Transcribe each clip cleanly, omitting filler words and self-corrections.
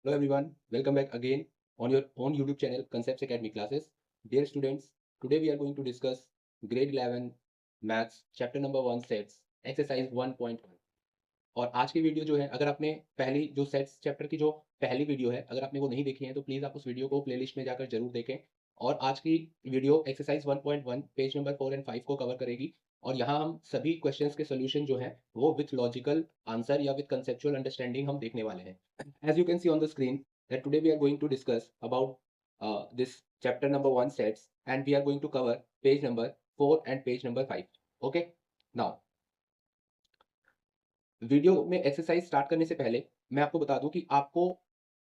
Hello everyone, welcome back again on your own YouTube channel Concepts Academy classes. Dear students, today we are going to discuss grade 11 maths chapter number 1 sets exercise 1.1 और आज की video जो है अगर आपने पहली जो sets chapter की जो पहली वीडियो है अगर आपने वो नहीं देखी है तो प्लीज़ आप उस वीडियो को प्लेलिस्ट में जाकर जरूर देखें और आज की video exercise 1.1 page number 4 and 5 को कवर करेगी और यहाँ हम सभी क्वेश्चंस के सॉल्यूशन जो है वो विथ लॉजिकल आंसर या विथ कंसेप्चुअल अंडरस्टैंडिंग हम देखने वाले हैं as you can see on the screen that today we are going to discuss about this chapter number 1 sets and we are going to cover page number 4 and page number 5 okay now video में exercise start करने से पहले मैं आपको बता दूं कि आपको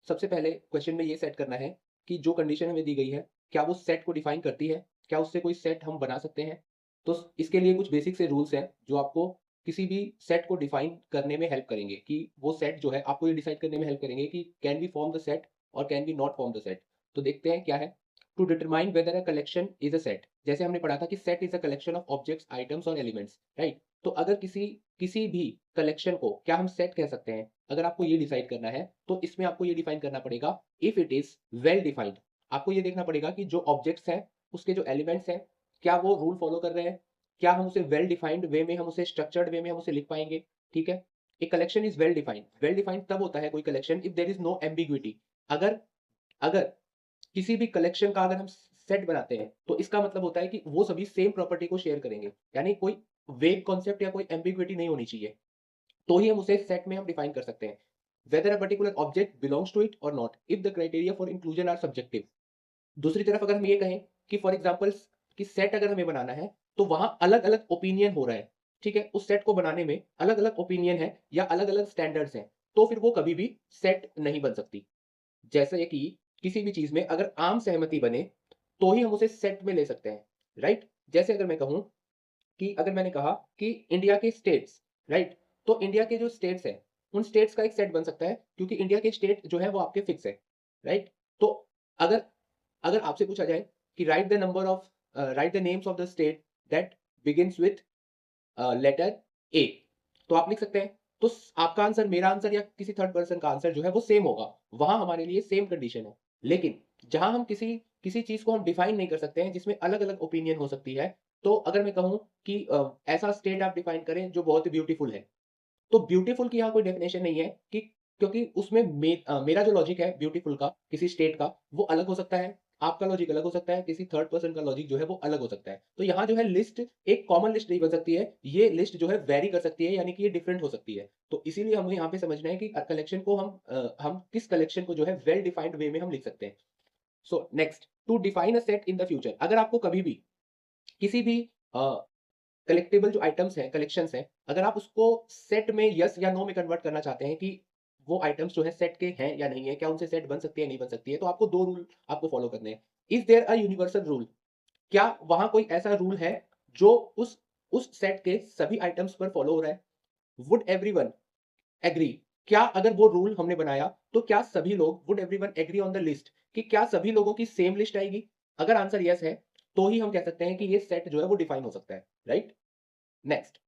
सबसे पहले क्वेश्चन में ये सेट करना है कि जो कंडीशन हमें दी गई है क्या वो सेट को डिफाइन करती है, क्या उससे कोई सेट हम बना सकते हैं। तो इसके लिए कुछ बेसिक से रूल्स हैं जो आपको किसी भी सेट को डिफाइन करने में हेल्प करेंगे कि वो सेट जो है आपको ये डिसाइड करने में हेल्प करेंगे कि can we form the set और can we not form the set. तो देखते हैं क्या है। To determine whether a collection is a set, जैसे हमने पढ़ा था कि set is a collection of objects items और एलिमेंट्स, राइट। तो अगर किसी किसी भी कलेक्शन को क्या हम सेट कह सकते हैं, अगर आपको ये डिसाइड करना है तो इसमें आपको ये डिफाइन करना पड़ेगा if it is well defined. आपको ये देखना पड़ेगा कि जो ऑब्जेक्ट्स हैं उसके जो एलिमेंट्स हैं क्या वो रूल फॉलो कर रहे हैं, क्या हम उसे वेल डिफाइंड वे में हम उसे स्ट्रक्चर्ड वे में हम उसे लिख पाएंगे। ठीक है। एक कलेक्शन इज वेल डिफाइंड तब होता है कोई collection if there is no ambiguity. अगर अगर किसी भी कलेक्शन का अगर हम सेट बनाते हैं तो इसका मतलब होता है कि वो सभी सेम प्रॉपर्टी को शेयर करेंगे, यानी कोई वेग कॉन्सेप्ट या कोई एम्बिग्विटी नहीं होनी चाहिए। तो ही हम उसे सेट में हम डिफाइन कर सकते हैं। Whether a particular object belongs to it और not if the criteria for inclusion are subjective. दूसरी तरफ अगर हम ये कहें कि फॉर एग्जांपल कि सेट अगर हमें बनाना है तो वहां अलग अलग ओपिनियन हो रहा है। ठीक है, उस सेट को बनाने में अलग अलग ओपिनियन है या अलग अलग स्टैंडर्ड्स हैं, तो फिर वो कभी भी सेट नहीं बन सकती। जैसे कि किसी भी चीज में अगर आम सहमति बने तो ही हम उसे सेट में ले सकते हैं, राइट। जैसे अगर मैं कहूं कि अगर मैंने कहा कि इंडिया के स्टेट्स, राइट, तो इंडिया के जो स्टेट्स हैं उन स्टेट्स का एक सेट बन सकता है क्योंकि इंडिया के स्टेट जो है वो आपके फिक्स है, राइट। तो अगर अगर आपसे पूछा जाए कि write the names of the state that begins with letter A, तो आप लिख सकते हैं। तो आपका आंसर मेरा आंसर या किसी थर्ड पर्सन का आंसर जो है वो सेम होगा, वहां हमारे लिए सेम कंडीशन है। लेकिन जहां हम किसी किसी चीज को हम डिफाइन नहीं कर सकते हैं जिसमें अलग अलग ओपिनियन हो सकती है, तो अगर मैं कहूं कि ऐसा स्टेट आप डिफाइन करें जो बहुत ब्यूटीफुल है, तो ब्यूटीफुल की यहाँ कोई डेफिनेशन नहीं है कि क्योंकि उसमें मेरा जो लॉजिक है ब्यूटीफुल का किसी स्टेट का वो अलग हो सकता है, आपका लॉजिक अलग हो सकता है, किसी थर्ड पर्सन का लॉजिक जो है वो अलग हो सकता है। तो यहाँ जो है लिस्ट एक कॉमन लिस्ट नहीं बन सकती है, ये लिस्ट जो है वेरी कर सकती है, यानी कि ये डिफरेंट हो सकती है। तो इसीलिए हमें यहाँ पे समझना है कि कलेक्शन को हम किस कलेक्शन को जो है वेल डिफाइंड वे में हम लिख सकते हैं। So next, to define a set in the future, अगर आपको कभी भी किसी भी कलेक्टेबल जो आइटम्स हैं कलेक्शंस हैं, अगर आप उसको सेट में यस या नो में कन्वर्ट करना चाहते हैं कि वो आइटम्स जो है सेट के हैं या नहीं है, क्या उनसे सेट बन सकती है नहीं बन सकती है, तो आपको दो रूल आपको फॉलो करने हैं। Is there a universal rule, क्या वहां कोई ऐसा रूल है जो उस सेट के सभी आइटम्स पर फॉलो हो रहा है। वुड एवरीवन एग्री, क्या अगर वो रूल हमने बनाया तो क्या सभी लोग would everyone agree on the list, कि क्या सभी लोगों की सेम लिस्ट आएगी। अगर आंसर यस है तो ही हम कह सकते हैं कि ये सेट जो है वो डिफाइन हो सकता है, राइट। नेक्स्ट,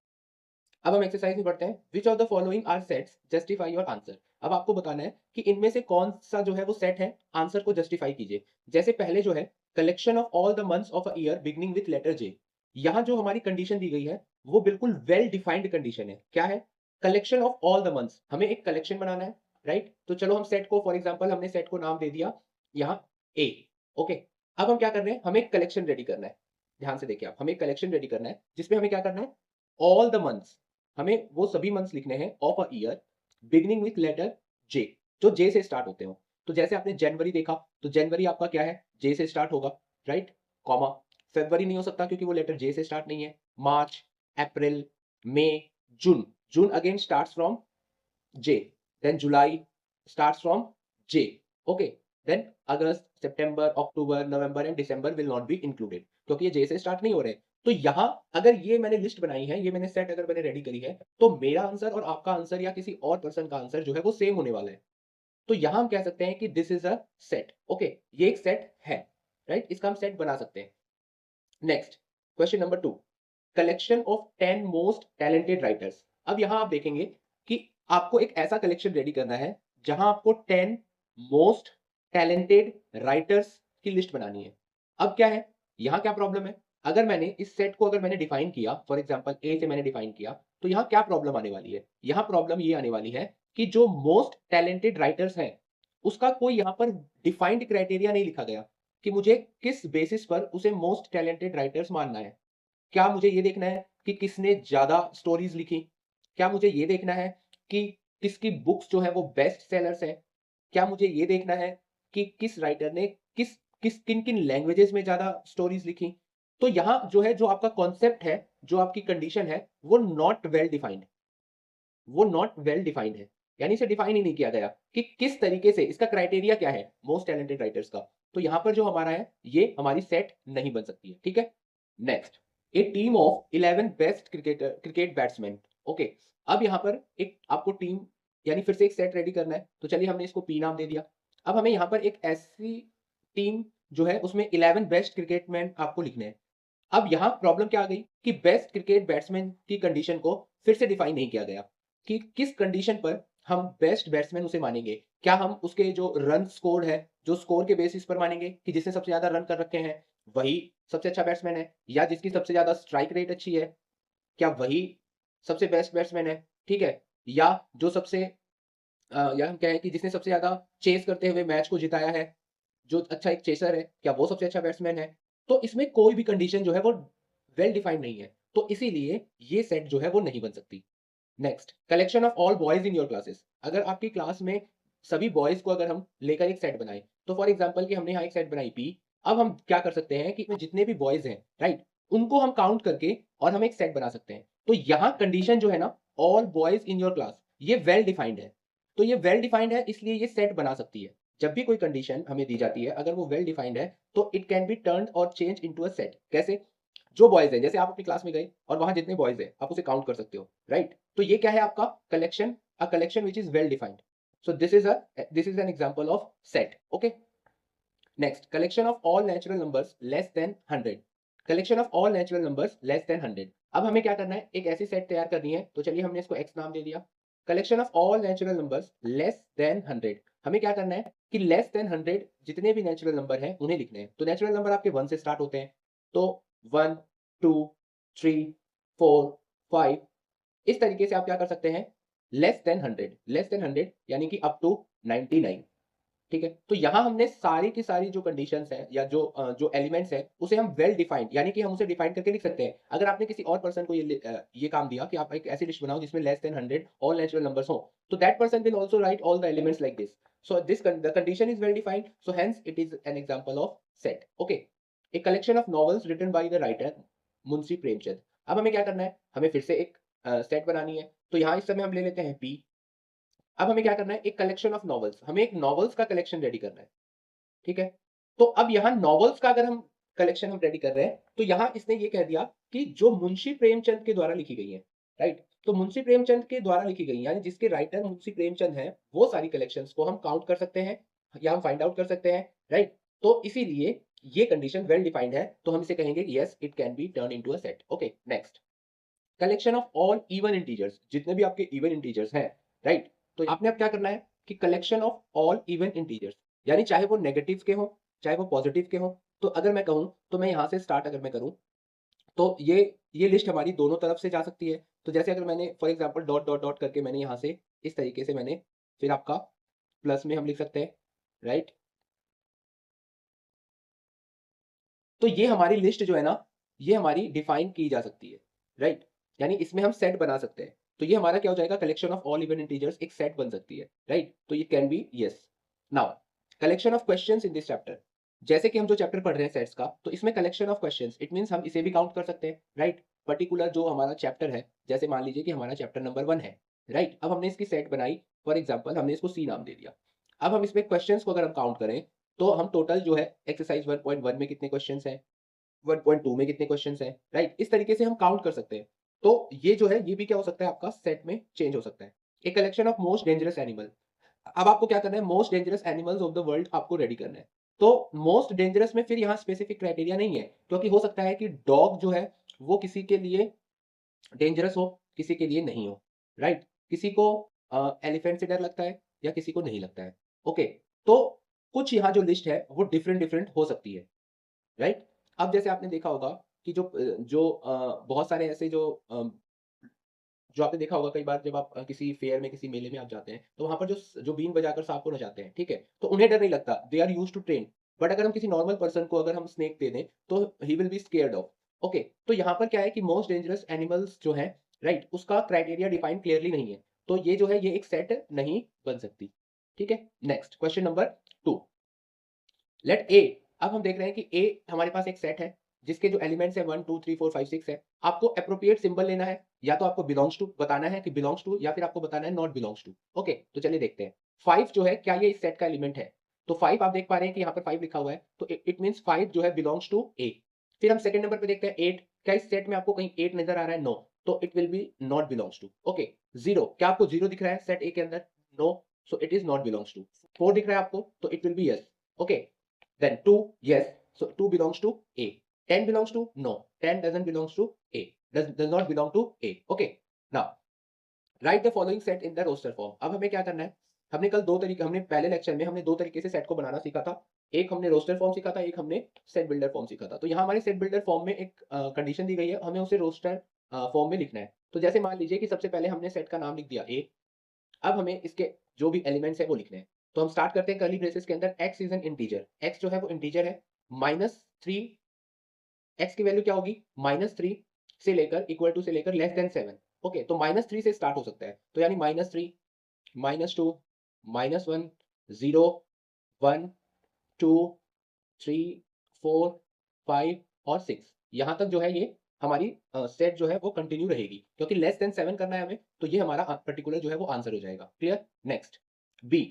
अब हम एक्सरसाइज में पढ़ते हैं which of the following are sets justify your answer. अब आपको बताना है कि इनमें से कौन सा जो है वो सेट है, आंसर को जस्टिफाई कीजिए। जैसे पहले जो है collection of all the months of a year beginning with letter J, यहां जो हमारी कंडीशन दी गई है वो बिल्कुल वेल डिफाइंड कंडीशन है। क्या है? Collection of all the months, हमें एक कलेक्शन बनाना है, राइट। तो चलो हम सेट को फॉर एग्जाम्पल हमने सेट को नाम दे दिया यहाँ ए, ओके। अब हम क्या कर रहे हैं, हमें एक कलेक्शन रेडी करना है। ध्यान से देखिए आप, हमें एक कलेक्शन रेडी करना है जिसमें हमें क्या करना है, ऑल द मंथ्स, हमें वो सभी मंथ्स लिखने हैं of a year beginning with letter J, जो जे से स्टार्ट होते हो। तो जैसे आपने जनवरी देखा तो जनवरी आपका क्या है, जे से स्टार्ट होगा, राइट, कॉमा। फरवरी नहीं हो सकता क्योंकि वो लेटर जे से स्टार्ट नहीं है। March, April, May, June, June again starts from J, then July starts from J, okay. Then August, September, October, November and December will not be included क्योंकि ये जे से स्टार्ट नहीं हो रहे। तो यहां अगर ये मैंने लिस्ट बनाई है, ये मैंने सेट अगर मैंने रेडी करी है, तो मेरा आंसर और आपका आंसर या किसी और पर्सन का आंसर जो है वो सेम होने वाला है। तो यहां हम कह सकते हैं कि this is a set, okay, ये एक सेट है, राइट, इसका हम सेट बना सकते हैं। Next, question number 2, collection of 10 most talented writers. अब यहां आप देखेंगे कि आपको एक ऐसा कलेक्शन रेडी करना है जहां आपको 10 मोस्ट टैलेंटेड राइटर्स की लिस्ट बनानी है। अब क्या है, यहाँ क्या प्रॉब्लम है, अगर मैंने इस सेट को अगर मैंने डिफाइन किया, फॉर एग्जांपल ए से मैंने डिफाइन किया, तो यहाँ क्या प्रॉब्लम आने वाली है, यहाँ प्रॉब्लम ये आने वाली है कि जो मोस्ट टैलेंटेड राइटर्स हैं, उसका कोई यहाँ पर डिफाइंड क्राइटेरिया नहीं लिखा गया कि मुझे किस बेसिस पर उसे मोस्ट टैलेंटेड राइटर्स मानना है। क्या मुझे ये देखना है कि किसने ज्यादा स्टोरीज लिखी? क्या मुझे ये देखना है कि किसकी बुक्स जो है वो बेस्ट सेलर्स है? क्या मुझे ये देखना है कि किस राइटर ने किस किस किन किन लैंग्वेजेस में ज्यादा स्टोरीज लिखी? तो यहाँ जो है, जो आपका कॉन्सेप्ट है, जो आपकी कंडीशन है, वो नॉट वेल डिफाइंड, वो नॉट वेल डिफाइंड है। यानी इसे डिफाइन ही नहीं किया गया कि किस तरीके से, इसका क्राइटेरिया क्या है मोस्ट टैलेंटेड राइटर्स का। तो यहां पर जो हमारा है, ये हमारी सेट नहीं बन सकती है, ठीक है। Next, A team of 11 best cricket batsman. Okay, अब यहां पर एक आपको टीम, यानी फिर से एक सेट रेडी करना है, तो चलिए हमने इसको पी नाम दे दिया। अब हमें यहां पर एक ऐसी टीम जो है उसमें 11 बेस्ट क्रिकेटमैन आपको लिखने हैं। अब यहां प्रॉब्लम क्या आ गई कि बेस्ट क्रिकेट बैट्समैन की कंडीशन को फिर से डिफाइन नहीं किया गया कि किस कंडीशन पर हम बेस्ट बैट्समैन उसे मानेंगे। क्या हम उसके जो रन स्कोर है, जो स्कोर के बेसिस पर मानेंगे कि जिसने सबसे ज्यादा रन कर रखे हैं वही सबसे अच्छा बैट्समैन है, या जिसकी सबसे ज्यादा स्ट्राइक रेट अच्छी है, क्या वही सबसे बेस्ट बैट्समैन है, ठीक है। या जो सबसे या हम कहें कि जिसने सबसे ज्यादा चेस करते हुए मैच को जिताया है, जो अच्छा एक चेसर है, क्या वो सबसे अच्छा बैट्समैन है? तो इसमें कोई भी कंडीशन जो है वो वेल डिफाइंड नहीं है, तो इसीलिए ये सेट जो है वो नहीं बन सकती। Next, collection of all boys in your classes. अगर आपकी क्लास में सभी बॉयज को अगर हम लेकर एक सेट बनाए, तो फॉर एग्जांपल कि हमने यहाँ एक सेट बनाई पी। अब हम क्या कर सकते हैं कि इसमें जितने भी बॉयज हैं, राइट, उनको हम काउंट करके और हम एक सेट बना सकते हैं। तो यहाँ कंडीशन जो है ना, all boys in your class, ये वेल डिफाइंड है। तो ये वेल डिफाइंड है, इसलिए ये सेट बना सकती है। जब भी कोई कंडीशन हमें दी जाती है, अगर वो वेल डिफाइंड है, तो इट कैन बी टर्न और चेंज इनटू अ सेट। कैसे? जो बॉयज है, जैसे आप अपनी क्लास में गए और वहां जितने बॉयज है आप उसे काउंट कर सकते हो, राइट। तो ये क्या है आपका collection, a collection which is well defined. So this is an example of set. Okay, next, collection of all natural numbers less than 100। Collection of all natural numbers less than 100। अब हमें क्या करना है, एक ऐसी सेट तैयार करनी है, तो चलिए हमने इसको एक्स नाम दे दिया। Collection of all natural numbers less than 100। हमें क्या करना है कि लेस देन 100 जितने भी नेचुरल नंबर हैं उन्हें लिखने हैं। तो नेचुरल नंबर आपके 1 से स्टार्ट होते हैं, तो 1, 2, 3, 4, 5, इस तरीके से आप क्या कर सकते हैं, लेस देन 100, लेस देन 100 यानी कि अप टू 99, ठीक है। तो यहां हमने सारी की सारी जो कंडीशंस हैं या जो एलिमेंट्स हैं उसे हम वेल डिफाइंड, यानी कि हम उसे डिफाइन करके लिख सकते हैं। अगर आपने किसी और पर्सन को ये काम दिया कि आप एक ऐसी लिस्ट बनाओ जिसमें less than 100 all natural numbers हो, तो that person will also write all the elements like this. So this the condition is well defined, so hence it is an example of set. Okay, a collection of novels written by the writer Munshi Premchand. अब हमें क्या करना है, हमें फिर से एक set बनानी है, तो यहाँ इस समय हम ले लेते हैं पी। अब हमें क्या करना है, एक कलेक्शन ऑफ नॉवेल्स, हमें एक नॉवेल्स का कलेक्शन रेडी करना है, ठीक है। तो अब यहाँ नॉवेल्स का अगर हम कलेक्शन हम रेडी कर रहे हैं, तो यहाँ इसने ये कह दिया कि जो मुंशी प्रेमचंद के द्वारा लिखी गई है, राइट। तो मुंशी प्रेमचंद के द्वारा लिखी गई, यानी जिसके राइटर मुंशी प्रेमचंद हैं, वो सारी कलेक्शंस को हम काउंट कर सकते हैं या हम फाइंड आउट कर सकते हैं, राइट। तो इसीलिए ये कंडीशन वेल डिफाइंड है, तो हम इसे कहेंगे yes it can be turn into a set. Okay, next, collection of all even integers, जितने भी आपके इवन इंटीजर्स हैं, राइट। तो आपने अब क्या करना है कि collection of all even integers, यानी चाहे वो नेगेटिव के हो चाहे वो पॉजिटिव के हो। तो अगर मैं कहूं, तो मैं यहां से स्टार्ट अगर मैं करूं, तो ये लिस्ट हमारी दोनों तरफ से जा सकती है। तो जैसे अगर मैंने for example dot dot dot करके मैंने यहां से इस तरीके से मैंने, फिर आपका प्लस में हम लिख सकते हैं, राइट। तो ये हमारी लिस्ट जो है ना, ये हमारी डिफाइन की जा सकती है, राइट। यानी इसमें हम सेट बना सकते हैं। तो ये हमारा क्या हो जाएगा, collection of all even integers एक सेट बन सकती है, राइट। तो ये can be yes. Now, collection of questions in this chapter. जैसे कि हम जो चैप्टर पढ़ रहे हैं सेट्स का, तो इसमें collection of questions, it means हम इसे भी काउंट कर सकते हैं, राइट। पर्टिकुलर जो हमारा चैप्टर है, जैसे मान लीजिए कि हमारा चैप्टर नंबर 1 है, राइट। अब हमने इसकी सेट बनाई, फॉर एग्जांपल हमने इसको सी नाम दे दिया। अब हम इसमें क्वेश्चंस को अगर हम काउंट करें, तो हम टोटल जो है एक्सरसाइज 1.1 में कितने क्वेश्चंस हैं, 1.2 में कितने क्वेश्चंस हैं, राइट। इस तरीके से हम काउंट कर सकते हैं। तो ये जो है, ये भी क्या हो सकता है, आपका सेट में चेंज हो सकता है। A collection of most dangerous animal. अब आपको क्या करना है, most dangerous animals of the world आपको रेडी करना है। तो मोस्ट डेंजरस में फिर यहाँ स्पेसिफिक क्राइटेरिया नहीं है, क्योंकि हो सकता है कि डॉग जो है वो किसी के लिए डेंजरस हो, किसी के लिए नहीं हो, राइट। किसी को एलिफेंट से डर लगता है या किसी को नहीं लगता है। ओके, तो कुछ यहाँ जो लिस्ट है वो डिफरेंट डिफरेंट हो सकती है, राइट? अब जैसे आपने देखा होगा कि बहुत सारे ऐसे जो आपने देखा होगा कई बार जब आप किसी फेयर में, किसी मेले में आप जाते हैं, तो वहाँ पर जो बीन बजाकर सांप को नचाते हैं, ठीक है? तो उन्हें डर नहीं लगता, they are used to train. But अगर हम किसी नॉर्मल पर्सन को अगर हम स्नेक दे दें, तो he will be scared of. Okay, तो यहाँ पर क्या है कि मोस्ट डेंजरस एनिमल्स जो हैं, राइट? उसका क्राइटेरिया डिफाइन क्लियरली नहीं है। तो ये जो है ये एक सेट नहीं बन सकती, ठीक है? Next question number 2। लेट ए, अब हम देख रहे हैं कि ए हमारे पास एक सेट है जिसके जो एलिमेंट्स है 1 2 3 4 5 6 है। आपको एप्रोप्रिएट सिंबल लेना है, या तो आपको बिलोंग्स टू बताना है कि बिलोंग्स टू, या फिर आपको बताना है नॉट बिलोंग्स टू। ओके, तो चलिए देखते हैं 5 जो है क्या ये इस सेट का एलिमेंट है। तो 5 आप देख पा रहे हैं कि यहाँ पर 5 लिखा हुआ है, तो इट मींस 5 जो है बिलोंग्स टू ए। फिर हम सेकंड नंबर पे देखते हैं 8, क्या इस सेट में आपको कहीं 8 नजर आ रहा है? नो, तो it will be not belongs to. Okay, 0, क्या आपको 0 दिख रहा है सेट ए के अंदर? No, so it is not belongs to. 4 दिख रहा है आपको, तो it will be yes. Okay, then 2, yes. So 2 belongs to A. 10 belongs to? No. 10 doesn't belongs to A. Does not belong to A. Okay. Now, write the following set in the roster form. अब हमें क्या करना है? हमने पहले lecture में हमने दो तरीके से सेट को बनाना सीखा था। एक हमने रोस्टर फॉर्म सीखा था, एक हमने सेट बिल्डर फॉर्म सीखा था। तो यहाँ हमारे सेट बिल्डर फॉर्म में एक कंडीशन दी गई है, हमें उसे रोस्टर फॉर्म में लिखना है। तो जैसे मान लीजिए कि सबसे पहले हमने सेट का नाम लिख दिया ए। अब हमें इसके जो भी एलिमेंट्स है वो लिखने हैं। तो हम स्टार्ट करते हैं कर्ली ब्रेसेस के अंदर, x is an integer. x जो है वो इंटीजर है। -3, x की वैल्यू क्या होगी? -3 से लेकर इक्वल टू से लेकर लेस देन 7। ओके, तो -3 से स्टार्ट हो सकता है, तो यानी -3, -2, -1, 0, 1, 2, 3, 4, 5 और 6। यहाँ तक जो है ये हमारी सेट जो है वो कंटिन्यू रहेगी, क्योंकि लेस देन 7 करना है हमें, तो ये हमारा पर्टिकुलर जो है वो आंसर हो जाएगा। क्लियर? Next, B.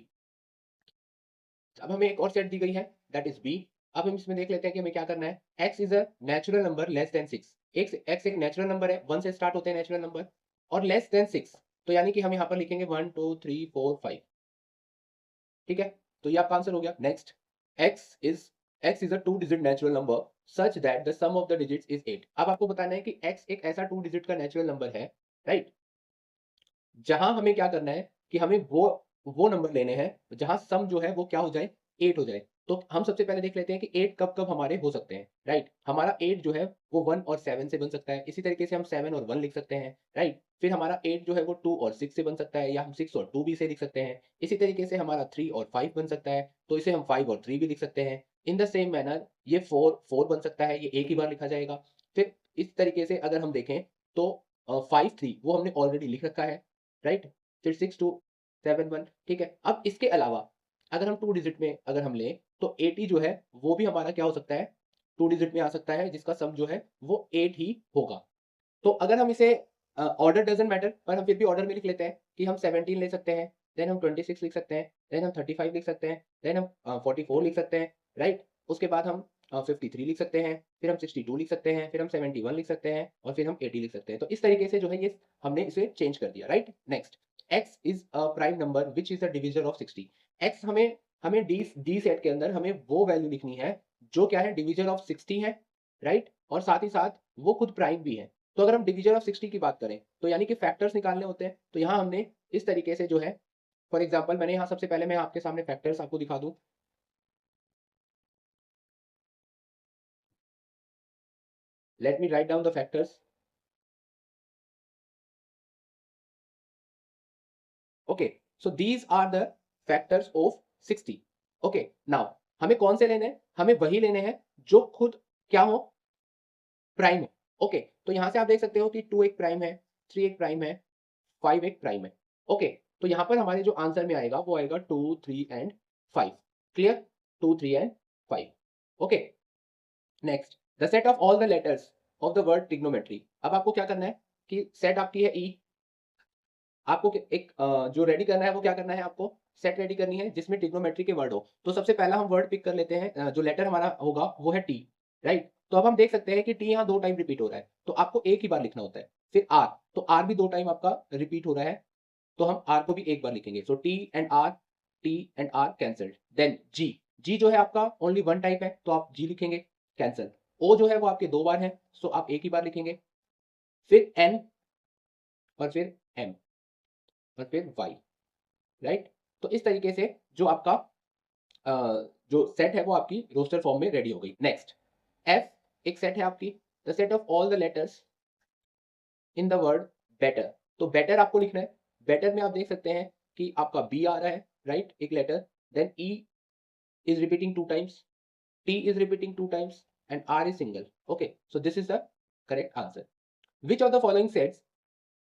अब हमें एक और सेट दी गई है, दैट इज बी। अब हम इसमें देख लेते हैं कि हमें क्या करना है। x is a natural number less than 6। x एक नेचुरल नंबर है, 1 से स्टार्ट होते हैं नेचुरल नंबर, और लेस देन 6, तो यानी कि हम यहाँ पर लिखेंगे 1 2 3 4 5। ठीक है, तो ये आपका आंसर हो गया। Next, x is x is a 2 digit natural number such that the sum of the digits is 8। अब आपको बताना है कि x एक ऐसा 2 डिजिट का नेचुरल नंबर है, राइट? जहां हमें क्या करना है कि हमें वो नंबर लेने हैं जहां सम जो है वो क्या हो जाए? 8 हो जाए। तो हम सबसे पहले देख लेते हैं कि 8 कब-कब हमारे हो सकते हैं, राइट? हमारा 8 जो है वो 1 और 7 से बन सकता है। इसी तरीके से हम 7 और 1 लिख सकते हैं, राइट? फिर हमारा 8 जो है वो 2 और 6 से बन सकता है, या हम 6 और 2 भी से लिख सकते हैं। इसी तरीके से हमारा 3 और 5 बन सकता है, तो इसे हम 5 और 3 भी लिख सकते हैं। इन द सेम मैनर ये 4 बन सकता है, ये एक ही बार लिखा जाएगा। फिर इस तरीके से अगर हम देखें तो 5 3 वो हमने ऑलरेडी लिख रखा है, राइट? फिर 6 2 7 1, ठीक है। अब इसके अलावा अगर हम 2 डिजिट में अगर हम लें, तो 80 जो है वो भी हमारा क्या हो सकता है? 2 डिजिट में आ सकता है, जिसका सम जो है वो 8 ही होगा। तो अगर हम इसे ऑर्डर डज़न्ट मैटर, पर हम फिर भी ऑर्डर में लिख लेते हैं कि हम 17 ले सकते हैं, देन हम 26 लिख सकते हैं, देन हम 35 लिख सकते हैं, देन हम 44 लिख सकते हैं, राइट? उसके बाद हम 53 लिख सकते हैं, फिर हम 62 लिख सकते हैं, फिर हम 71 लिख सकते हैं, और फिर हम 80 लिख सकते हैं। तो इस तरीके से जो है ये हमने इसे चेंज कर दिया, right? Next, x is a prime number which is a division of 60। x हमें हमें डी सेट के अंदर हमें वो वैल्यू लिखनी है जो क्या है? डिवीजन ऑफ 60 है, राइट? और साथ ही साथ वो खुद प्राइम भी है। तो अगर हम डिवीजन ऑफ 60 की बात करें, तो यानी कि फैक्टर्स निकालने होते हैं, तो यहाँ हमने इस तरीके से जो है, फॉर एग्जांपल मैंने यहाँ सबसे पहले मैं आपके सामने फैक्टर्स आपको दिखा दूं। Let me write down the factors. Okay, so these are the factors of 60। Okay, now हमें कौन से लेने हैं? हमें वही लेने हैं जो खुद क्या हो? प्राइम हो। ओके, तो यहाँ से आप देख सकते हो कि 2 एक प्राइम है, 3 एक प्राइम है, 5 एक प्राइम है। ओके, तो यहाँ पर हमारे जो आंसर में आएगा वो आएगा 2 3 and 5। Clear? 2 3 and 5। Okay, next, the set of all the letters of the word trigonometry. अब आपको क्या करना है कि सेट आपकी है ई, आपको एक जो रेडी करना है वो क्या करना है? आपको सेट रेडी करनी है जिसमें ट्रिग्नोमेट्री के वर्ड हो। तो सबसे पहला हम वर्ड पिक कर लेते हैं, जो लेटर हमारा होगा वो है टी, राइट? तो अब हम देख सकते हैं कि टी यहाँ 2 टाइम रिपीट हो रहा है, तो आपको एक ही बार लिखना होता है। फिर आर, तो आर भी 2 टाइम आपका रिपीट हो रहा है, तो हम आर को भी एक बार लिखेंगे। So T and R cancelled. Then G, G जो है आपका ओनली 1 टाइप है, तो आप जी लिखेंगे, कैंसल। ओ जो है वो आपके 2 बार है, सो आप एक ही बार लिखेंगे। फिर एन, और फिर एम, और फिर वाई, राइट? तो इस तरीके से जो आपका जो सेट है वो आपकी रोस्टर फॉर्म में रेडी हो गई। नेक्स्ट, एफ एक सेट है आपकी, the set of all the letters in the word better. तो बेटर आपको लिखना है। बेटर में आप देख सकते हैं कि आपका बी आ रहा है, राइट, एक letter, then E is repeating two times, T is repeating two times and R is single. Okay, so this is the correct answer. Which of the following sets,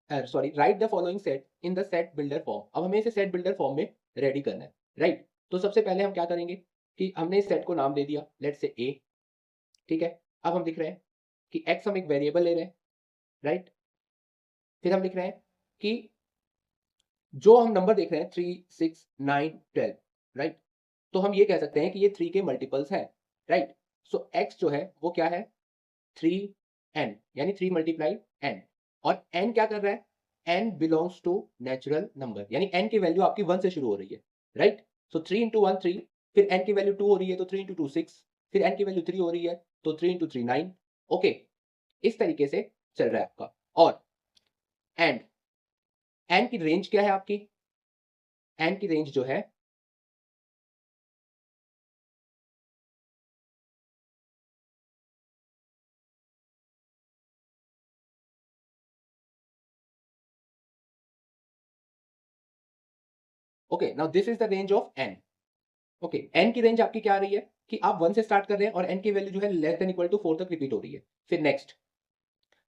sorry, write the following set in the set builder form. अब हमें इसे set builder form में ready करना है, right. तो सबसे पहले हम क्या करेंगे कि हमने इस सेट को नाम दे दिया, लेट्स से ए, ठीक है। अब हम लिख रहे हैं कि एक्स हम एक वेरिएबल ले रहे हैं, राइट। फिर हम लिख रहे हैं कि जो हम नंबर देख रहे हैं 3, 6, 9, 12, राइट, तो हम ये कह सकते हैं कि ये 3 के मल्टीपल्स हैं, राइट। सो एक्स जो है वो क्या है, 3n, यानी 3 मल्टीप्लाई n। और n क्या कर रहा है, n belongs to natural number, यानी n की वैल्यू आपकी 1 से शुरू हो रही है, राइट। सो 3 इंटू 1 3, फिर n की वैल्यू 2 हो रही है तो 3 इंटू 2 6, फिर n की वैल्यू 3 हो रही है तो 3 इंटू 3 9। ओके, इस तरीके से चल रहा है आपका। और एंड n की रेंज क्या है आपकी, n की रेंज जो है, okay, now this is the range of n। Okay, n की रेंज आपकी क्या आ रही है कि आप 1 से स्टार्ट कर रहे हैं और n की वैल्यू जो है लेस देन इक्वल टू 4 तक रिपीट हो रही है। फिर नेक्स्ट,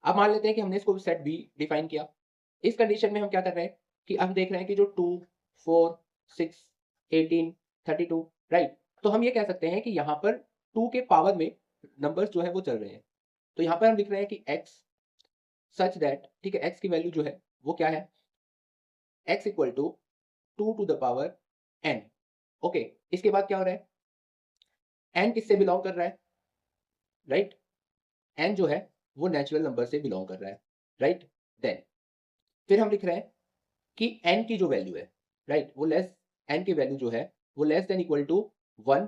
अब मान लेते हैं कि हमने इसको सेट बी डिफाइन किया। इस कंडीशन में हम क्या कर रहे हैं कि हम देख रहे हैं कि जो 2, 4, 6, 18, 32, राइट। तो हम ये कह सकते हैं कि यहाँ पर 2 के पावर में नंबर्स जो है वो चल रहे हैं। तो यहाँ पर हम लिख रहे हैं कि x सच दैट, ठीक है, x की वैल्यू जो है वो क्या है, x equal to 2 to the power n। Okay, इसके बाद क्या हो रहा है, n किससे बिलोंग कर रहा है, राइट। n जो है वो नेचुरल नंबर से बिलोंग कर रहा है, राइट। देन फिर हम लिख रहे हैं कि n की जो वैल्यू है, राइट, वो लेस, n की वैल्यू जो है वो लेस देन इक्वल टू 1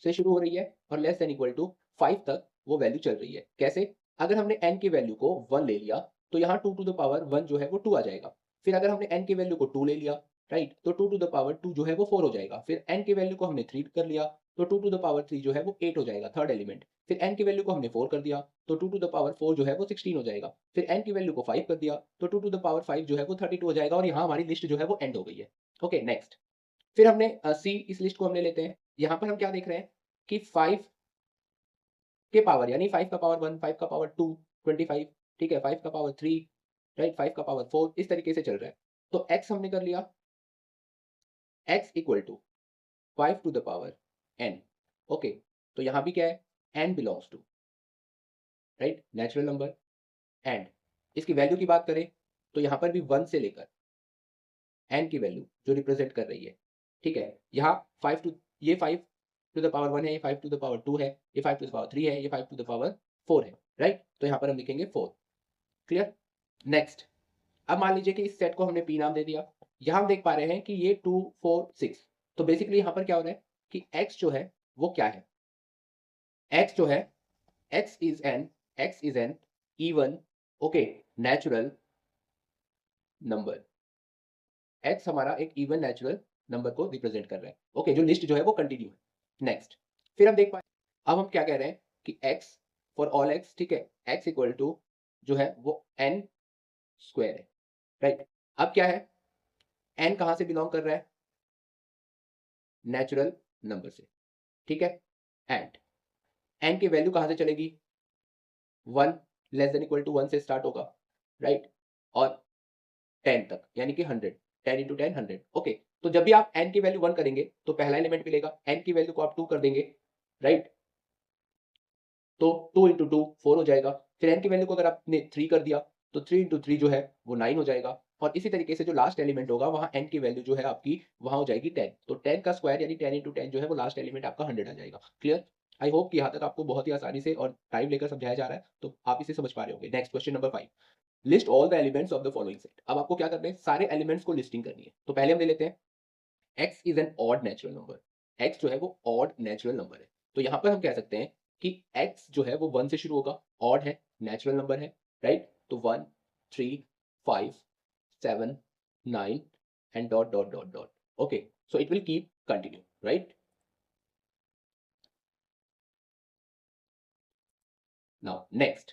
से शुरू हो रही है और लेस देन इक्वल टू 5 तक वो वैल्यू चल रही है। कैसे, अगर हमने n की वैल्यू को 1 ले लिया तो यहाँ 2 टू द पावर 1 जो है वो 2 आ जाएगा। फिर अगर हमने n की वैल्यू को 2 ले लिया, राइट, तो 2 टू द पावर 2 जो है वो 4 हो जाएगा। फिर n की वैल्यू को हमने 3 कर लिया तो 2 टू द पावर 3 जो है वो 8 हो जाएगा, थर्ड एलिमेंट। फिर n की वैल्यू को हमने 4 कर दिया तो 2 टू द पावर 4 जो है वो 16 हो जाएगा। फिर n की वैल्यू को 5 कर दिया तो 2 टू द पावर 5 जो है वो 32 हो जाएगा। और यहाँ हमारी लिस्ट जो है वो एंड हो गई है। ओके, नेक्स्ट, फिर हमने सी, इस लिस्ट को हमने लेते हैं। यहाँ पर हम क्या देख रहे हैं कि 5 के पावर, यानी 5 का पावर 1, 5 का पावर 2, 25, ठीक है, 5 का पावर 3, राइट, 5 का पावर 4, इस तरीके से चल रहा है। तो x हमने कर लिया, x equal to 5 to the power n। Okay, तो यहाँ भी क्या है, n belongs to, right, natural number. And इसकी वैल्यू की बात करें तो यहाँ पर भी 1 से लेकर n की वैल्यू जो रिप्रेजेंट कर रही है, ठीक है, यहाँ 5 टू, ये 5 टू द पावर 1 है, ये 5 टू द पावर 2 है, ये 5 टू द पावर 3 है, ये 5 टू द पावर 4 है, राइट। तो यहाँ पर हम लिखेंगे 4। क्लियर। नेक्स्ट, अब मान लीजिए कि इस सेट को हमने पी नाम दे दिया। यहाँ हम देख पा रहे हैं कि ये 2, 4, 6। तो बेसिकली यहाँ पर क्या हो रहा है कि x जो है वो क्या है, x जो है, x is an even, okay, natural number. x हमारा एक इवन नेचुरल नंबर को रिप्रेजेंट कर रहा है। ओके, जो लिस्ट जो है वो कंटिन्यू है। नेक्स्ट, फिर हम देख पाए, अब हम क्या कह रहे हैं कि x फॉर ऑल x, ठीक है, x इक्वल टू जो है वो n स्क्वायर है, राइट। अब क्या है, n कहाँ से बिलोंग कर रहा है, नेचुरल नंबर से, ठीक है। एंड n की वैल्यू कहाँ से चलेगी, 1 लेस देन इक्वल टू 1 से स्टार्ट होगा, राइट, और 10 तक, यानी कि 100, 10 इंटू 10 100। ओके, तो जब भी आप n की वैल्यू 1 करेंगे तो पहला एलिमेंट मिलेगा, n की वैल्यू को आप 2 कर देंगे, राइट, तो 2 इंटू 2 4 हो जाएगा। फिर n की वैल्यू को अगर आपने 3 कर दिया तो 3 इंटू 3 जो है वो 9 हो जाएगा। और इसी तरीके से जो लास्ट एलिमेंट होगा वहाँ n की वैल्यू जो है आपकी वहाँ हो जाएगी 10। तो 10 का स्क्वायर यानी 10 इंटू 10 जो है वो लास्ट एलिमेंट आपका 100 आ जाएगा। क्लियर। आई होप कि यहाँ तक आपको बहुत ही आसानी से और टाइम लेकर समझाया जा रहा है, तो आप इसे समझ पा रहे होंगे। Next, question number 5, list all the elements of the following set. अब आपको क्या करना है, सारे एलिमेंट्स को लिस्टिंग करनी है। तो पहले हम ले लेते हैं, x is an odd natural number. x जो है वो ऑड नेचुरल नंबर है। तो यहाँ पर हम कह सकते हैं कि x जो है वो 1 से शुरू होगा, ऑड है, नेचुरल नंबर है, राइट। तो 1, 3, 5, 7, 9 and dot dot dot dot. Okay, so it will keep continue, right. Now next,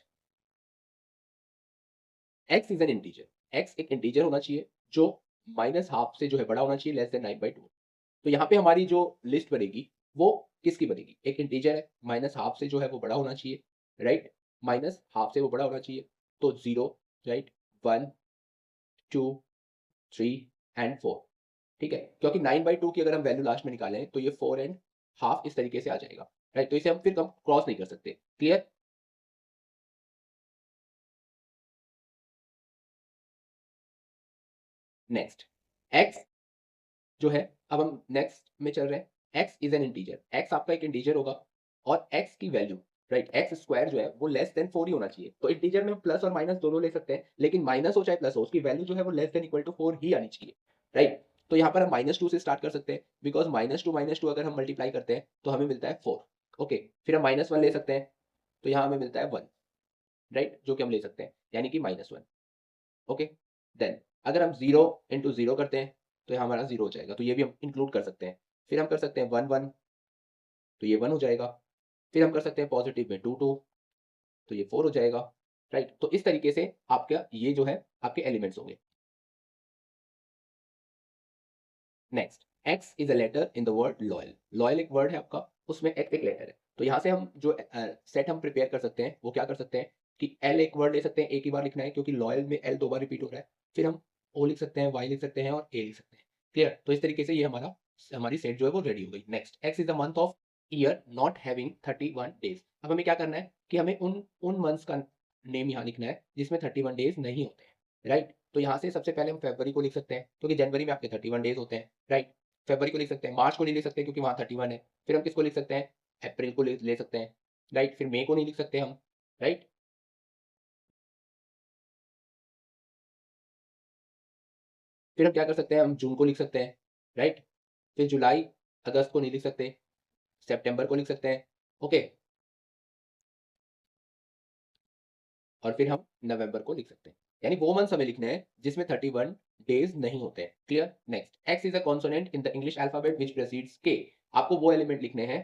x is an integer. x एक इंटीजर होना चाहिए जो माइनस हाफ से जो है बड़ा होना चाहिए, लेस देन 9/2। तो यहाँ पे हमारी जो लिस्ट बनेगी वो किसकी बनेगी? एक इंटीजर है, माइनस हाफ से जो है वो बड़ा होना चाहिए, राइट? माइनस हाफ से वो बड़ा होना चाहिए, तो 0, राइट, 1, 2, 3 एंड 4। ठीक है, क्योंकि 9/2 की अगर हम वैल्यू लास्ट में निकालें तो ये 4 एंड हाफ इस तरीके से आ जाएगा, राइट? तो इसे हम फिर कम क्रॉस नहीं कर सकते। क्लियर? नेक्स्ट, x जो है, अब हम नेक्स्ट में चल रहे हैं। x is an integer. x आपका एक इंटीजर होगा और x की वैल्यू, राइट, एक्स स्क्वायर जो है वो लेस देन 4 ही होना चाहिए। तो इंटीजर में हम प्लस और माइनस दोनों ले सकते हैं, लेकिन माइनस हो चाहे प्लस हो, उसकी वैल्यू जो है वो लेस देन इक्वल टू 4 ही आनी चाहिए, राइट? तो यहाँ पर हम -2 से स्टार्ट कर सकते हैं, बिकॉज -2 अगर हम मल्टीप्लाई करते हैं तो हमें मिलता है 4। ओके, फिर हम -1 ले सकते हैं, तो यहाँ हमें मिलता है 1, राइट, जो कि हम ले सकते हैं, यानी कि -1। ओके, देन अगर हम 0 इंटू 0 करते हैं तो यहाँ हमारा 0 हो जाएगा, तो ये भी हम इंक्लूड कर सकते हैं। फिर हम कर सकते हैं 1 1, तो ये 1 हो जाएगा। फिर हम कर सकते हैं पॉजिटिव में 2 2, तो ये 4 हो जाएगा, राइट? तो इस तरीके से आपका ये जो है आपके एलिमेंट्स होंगे। Next, X is a letter in the word loyal. Loyal एक वर्ड है आपका, उसमें एक्स एक लेटर है। तो यहाँ से हम जो सेट हम प्रिपेयर कर सकते हैं वो क्या कर सकते हैं कि एल एक वर्ड ले सकते हैं, एक ही बार लिखना है क्योंकि लॉयल में एल 2 बार रिपीट हो रहा है। फिर हम ओ लिख सकते हैं, वाई लिख सकते हैं और ए लिख सकते हैं। क्लियर? तो इस तरीके से ये हमारी सेट जो है वो रेडी हो गई। Next, X is the month of year not having 31 days. अब हमें क्या करना है कि हमें उन मंथ्स का नेम यहाँ लिखना है जिसमें 31 डेज नहीं होते हैं, राइट? तो यहाँ से सबसे पहले हम फरवरी को लिख सकते हैं क्योंकि जनवरी में आपके 31 डेज होते हैं, राइट? फरवरी को लिख सकते हैं, मार्च को नहीं लिख सकते क्योंकि वहाँ 31 है। फिर हम किसको लिख सकते हैं? अप्रैल को ले सकते हैं, राइट? फिर मई को नहीं लिख सकते हम, राइट? फिर हम क्या कर सकते हैं? हम जून को लिख सकते हैं, राइट? फिर जुलाई, अगस्त को नहीं लिख सकते, सितंबर को लिख सकते हैं, ओके? और फिर हम नवंबर को लिख सकते हैं। यानी वो मंथ्स हमें लिखने हैं जिसमें 31 डेज नहीं होते हैं। Clear? Next, X is a consonant in the English alphabet which precedes के। आपको वो एलिमेंट लिखने हैं।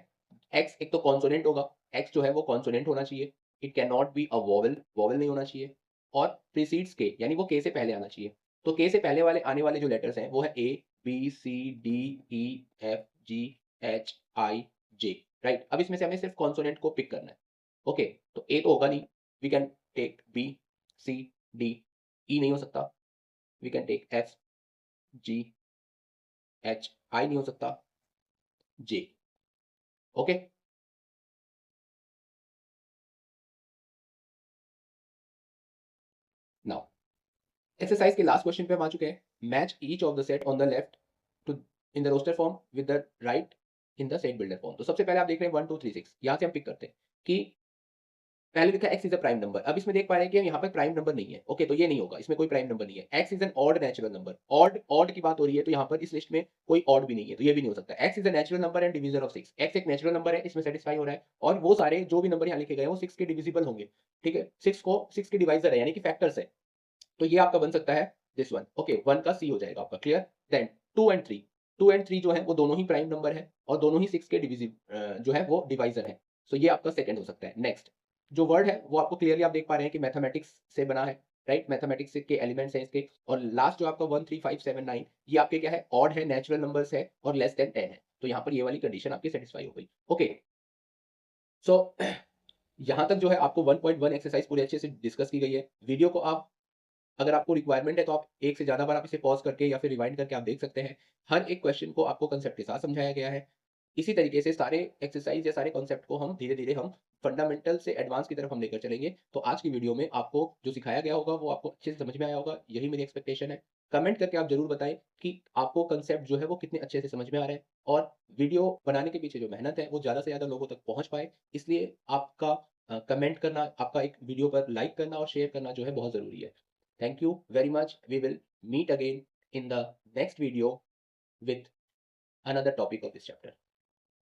एक्स एक तो कॉन्सोनेंट होगा, एक्स जो है वो कॉन्सोनेंट होना चाहिए। It can not be a vowel, vowel नहीं होना चाहिए। और प्रीसीड्स के, यानी वो के से पहले आना चाहिए। तो के से पहले वाले आने वाले जो लेटर्स हैं वो है ए, बी, सी, डी, ई, एफ, जी, एच, आई, जे, राइट? अब इसमें से हमें सिर्फ कॉन्सोनेंट को पिक करना है। ओके, तो ए तो होगा नहीं, we can take B, C, D. E नहीं हो सकता, we can take F, G, H. I नहीं हो सकता, जे। ओके, नाउ एक्सरसाइज के लास्ट क्वेश्चन पे हम आ चुके हैं। Match each of the set on the left to in the roster form with the right in the set builder form. तो सबसे पहले आप देख रहे हैं 1 2 3 6, यहाँ से हम पिक करते हैं कि पहले लिखा x is a prime number. अब इसमें देख पा रहे हैं कि यहाँ पे प्राइम नंबर नहीं है। ओके, तो ये नहीं होगा, इसमें कोई प्राइम नंबर नहीं है। X is an odd natural number. Odd odd की बात हो रही है, तो यहाँ पर इस लिस्ट में कोई ऑड भी नहीं है, तो ये भी नहीं हो सकता। X is a natural number and divisor of 6। X एक नेचुरल नंबर है, इसमें सेटिस्फाई हो रहा है, और वो सारे जो भी नंबर यहाँ लिखे गए हैं वो 6 के डिविजिबल होंगे। ठीक है, 6 को 6 के डिवाइजर है, यानी कि फैक्टर्स है। तो ये आपका बन सकता है दिस वन। ओके, 1 का सी हो जाएगा आपका। क्लियर? देन 2 एंड 3, 2 एंड 3 जो है वो दोनों ही प्राइम नंबर है और दोनों ही 6 के डिविजिबल जो है वो डिवाइजर है। सो ये आपका सेकंड हो सकता है। नेक्स्ट, जो वर्ड है वो आपको क्लियरली आप देख पा रहे हैं कि मैथमेटिक्स से बना है, राइट? मैथमेटिक्स के एलिमेंट्स हैं इसके। और लास्ट जो आपका 1 3 5 7 9, ये आपके क्या है? ऑड है, नेचुरल नंबर्स है और लेस देन 10 है। तो यहाँ पर ये वाली कंडीशन आपकी सेटिस्फाई हो गई। ओके, सो यहाँ तक जो है आपको 1.1 एक्सरसाइज पूरे अच्छे से डिस्कस की गई है। वीडियो को आप, अगर आपको रिक्वायरमेंट है तो आप एक से ज़्यादा बार आप इसे पॉज़ करके या फिर रिवाइंड करके आप देख सकते हैं। हर एक क्वेश्चन को आपको कांसेप्ट के साथ समझाया गया है। इसी तरीके से सारे एक्सरसाइज़ या सारे कांसेप्ट को हम धीरे-धीरे हम फंडामेंटल से एडवांस की तरफ हम लेकर चलेंगे। तो आज की वीडियो में आपको जो सिखाया गया होगा वो आपको अच्छे से समझ में आया होगा, यही मेरी एक्सपेक्टेशन है। कमेंट करके आप ज़रूर बताएँ कि आपको कांसेप्ट जो है वो कितने अच्छे से समझ में आ रहे हैं और वीडियो बनाने के पीछे जो मेहनत है वो ज़्यादा से ज़्यादा लोगों तक पहुँच पाए। इसलिए आपका कमेंट करना, आपका एक वीडियो पर लाइक करना और शेयर करना जो है बहुत ज़रूरी है। Thank you very much. We will meet again in the next video with another topic of this chapter.